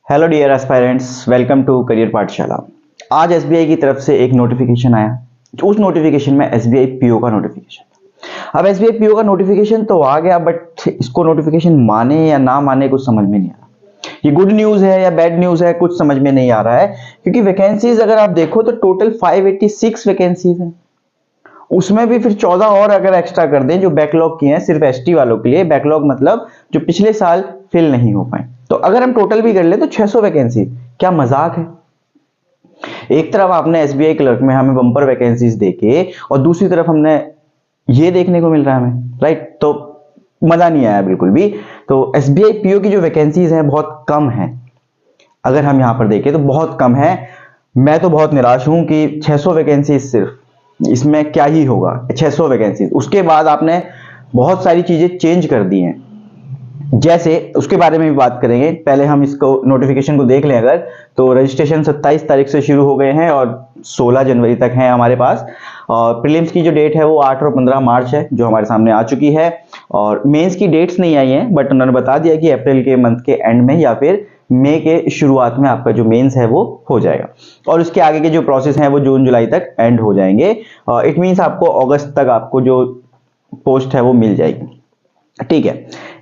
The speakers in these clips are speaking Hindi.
Hello dear aspirants, welcome to career Pathshala. आज एसबीआई की तरफ से एक नोटिफिकेशन आया। उस नोटिफिकेशन में एसबीआई पीओ का नोटिफिकेशन था। अब एसबीआई पीओ का नोटिफिकेशन तो आ गया, बट इसको नोटिफिकेशन माने या ना माने कुछ समझ में नहीं आ रहा। ये गुड न्यूज है या बैड न्यूज है कुछ समझ में नहीं आ रहा है, क्योंकि वैकेंसीज अगर आप देखो तो टोटल 586 वैकेंसीज हैं। उसमें भी फिर 14 और अगर एक्स्ट्रा कर दें जो बैकलॉग की हैं, सिर्फ एसटी वालों के लिए। बैकलॉग मतलब जो पिछले साल फिल नहीं हो पाए। तो अगर हम टोटल भी कर ले तो 600 वैकेंसी। क्या मजाक है। एक तरफ आपने एसबीआई क्लर्क में हमें बम्पर वैकेंसीज देके और दूसरी तरफ हमने ये देखने को मिल रहा है हमें, राइट। तो मजा नहीं आया बिल्कुल भी। तो एसबीआई पीओ की जो वैकेंसीज हैं बहुत कम है। अगर हम यहां पर देखें तो बहुत कम है। मैं तो बहुत निराश हूं कि 600 वैकेंसीज, सिर्फ इसमें क्या ही होगा 600 वैकेंसीज। उसके बाद आपने बहुत सारी चीजें चेंज कर दी हैं, जैसे उसके बारे में भी बात करेंगे। पहले हम इसको नोटिफिकेशन को देख लें। अगर तो रजिस्ट्रेशन 27 तारीख से शुरू हो गए हैं और 16 जनवरी तक है हमारे पास। और प्रीलिम्स की जो डेट है वो 8 और 15 मार्च है, जो हमारे सामने आ चुकी है। और मेंस की डेट्स नहीं आई हैं, बट उन्होंने बता दिया कि अप्रैल के मंथ के एंड में या फिर मई के शुरुआत में आपका जो मेंस है वो हो जाएगा। और उसके आगे के जो प्रोसेस हैं वो जून जुलाई तक एंड हो जाएंगे। इट मीन्स आपको अगस्त तक आपको जो पोस्ट है वो मिल जाएगी। ठीक है,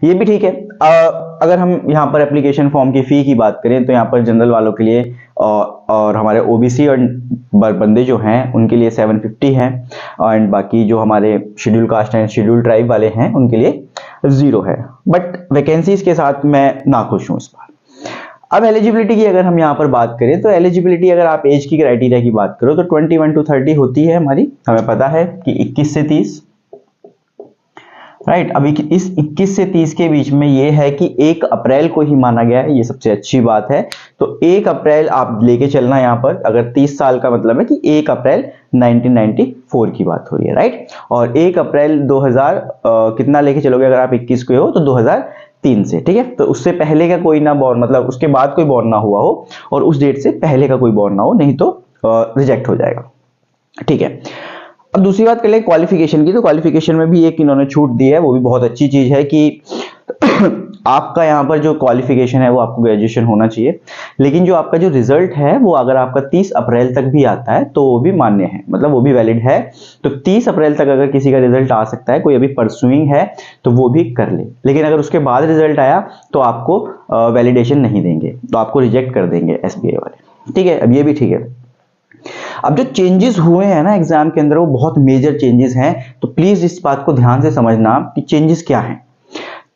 ये भी ठीक है। अगर हम यहाँ पर एप्लीकेशन फॉर्म की फी की बात करें तो यहाँ पर जनरल वालों के लिए और हमारे ओबीसी और बंदे जो हैं उनके लिए 750 है। एंड बाकी जो हमारे schedule caste and schedule tribe वाले हैं उनके लिए 0 है। बट वैकेंसीज के साथ मैं नाखुश हूँ इस बार। अब एलिजिबिलिटी की अगर हम यहाँ पर बात करें तो एलिजिबिलिटी अगर आप एज की क्राइटेरिया की बात करो तो 21 to 30 होती है हमारी। हमें पता है कि 21 से 30, राइट। अभी इस 21 से 30 के बीच में ये है कि 1 अप्रैल को ही माना गया है, ये सबसे अच्छी बात है। तो 1 अप्रैल आप लेके चलना यहाँ पर। अगर 30 साल का मतलब है कि 1 अप्रैल 1994 की बात हो रही है, राइट। और 1 अप्रैल 2000 कितना लेके चलोगे अगर आप 21 को हो तो 2003 से, ठीक है। तो उससे पहले का कोई ना बॉर्न, मतलब उसके बाद कोई बॉर्न ना हुआ हो और उस डेट से पहले का कोई बॉर्न ना हो, नहीं तो रिजेक्ट हो जाएगा, ठीक है। अब दूसरी बात कर ले क्वालिफिकेशन की। तो क्वालिफिकेशन में भी एक इन्होंने छूट दी है, वो भी बहुत अच्छी चीज है कि आपका यहाँ पर जो क्वालिफिकेशन है वो आपको ग्रेजुएशन होना चाहिए। लेकिन जो आपका जो रिजल्ट है वो अगर आपका 30 अप्रैल तक भी आता है तो वो भी मान्य है, मतलब वो भी वैलिड है। तो 30 अप्रैल तक अगर किसी का रिजल्ट आ सकता है, कोई अभी परसुइंग है तो वो भी कर ले। लेकिन अगर उसके बाद रिजल्ट आया तो आपको वैलिडेशन नहीं देंगे, तो आपको रिजेक्ट कर देंगे एसबीआई वाले, ठीक है। अब ये भी ठीक है। अब जो चेंजेस हुए हैं ना एग्जाम के अंदर वो बहुत मेजर चेंजेस हैं। तो प्लीज इस बात को ध्यान से समझना कि चेंजेस क्या हैं।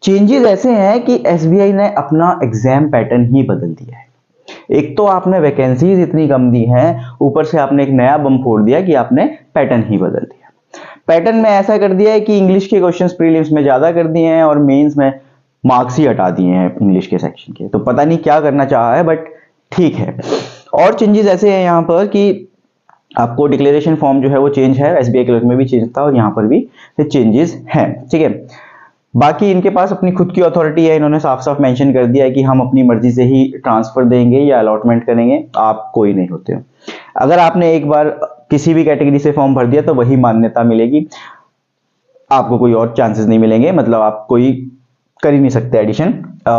चेंजेस ऐसे हैं कि एसबीआई ने अपना एग्जाम पैटर्न ही बदल दिया है। एक तो आपने वैकेंसीज इतनी कम दी हैं, ऊपर से आपने एक नया बम फोड़ दिया कि आपने पैटर्न ही बदल दिया। पैटर्न में ऐसा कर दिया है कि इंग्लिश के क्वेश्चंस प्रीलिम्स में ज्यादा कर दिए हैं और मेंस में मार्क्स ही हटा दिए हैं इंग्लिश के सेक्शन के। तो पता नहीं क्या करना चाहा है, बट ठीक है। और चेंजेस ऐसे हैं यहाँ पर कि आपको डिक्लेरेशन फॉर्म जो है वो चेंज है। एसबीआई क्लर्क में भी चेंज था और यहाँ पर भी चेंजेस हैं, ठीक है। बाकी इनके पास अपनी खुद की अथॉरिटी है। इन्होंने साफ साफ मेंशन कर दिया है कि हम अपनी मर्जी से ही ट्रांसफर देंगे या अलॉटमेंट करेंगे, आप कोई नहीं होते हो। अगर आपने एक बार किसी भी कैटेगरी से फॉर्म भर दिया तो वही मान्यता मिलेगी, आपको कोई और चांसेस नहीं मिलेंगे। मतलब आप कोई कर ही नहीं सकते एडिशन,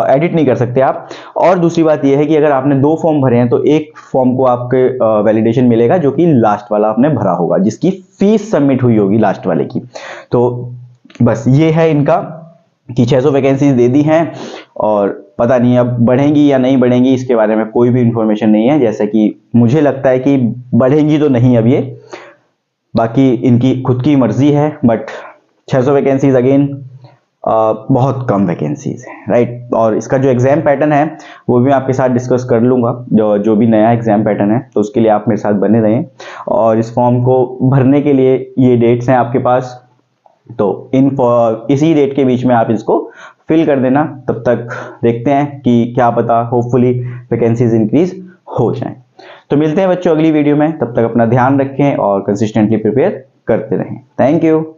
एडिट नहीं कर सकते आप। और दूसरी बात यह है कि अगर आपने 2 फॉर्म भरे हैं तो एक फॉर्म को आपके वैलिडेशन मिलेगा जो कि लास्ट वाला आपने भरा होगा, जिसकी फीस सबमिट हुई होगी लास्ट वाले की। तो बस ये है इनका कि 600 वैकेंसीज दे दी हैं और पता नहीं अब बढ़ेंगी या नहीं बढ़ेंगी, इसके बारे में कोई भी इंफॉर्मेशन नहीं है। जैसे कि मुझे लगता है कि बढ़ेंगी तो नहीं अब ये, बाकी इनकी खुद की मर्जी है। बट 600 वैकेंसीज अगेन बहुत कम वैकेंसीज है, राइट। और इसका जो एग्जाम पैटर्न है वो भी मैं आपके साथ डिस्कस कर लूंगा, जो भी नया एग्जाम पैटर्न है। तो उसके लिए आप मेरे साथ बने रहें। और इस फॉर्म को भरने के लिए ये डेट्स हैं आपके पास, तो इसी डेट के बीच में आप इसको फिल कर देना। तब तक देखते हैं कि क्या पता होपफुली वैकेंसीज इंक्रीज हो जाएं। तो मिलते हैं बच्चों अगली वीडियो में। तब तक अपना ध्यान रखें और कंसिस्टेंटली प्रिपेयर करते रहें। Thank you.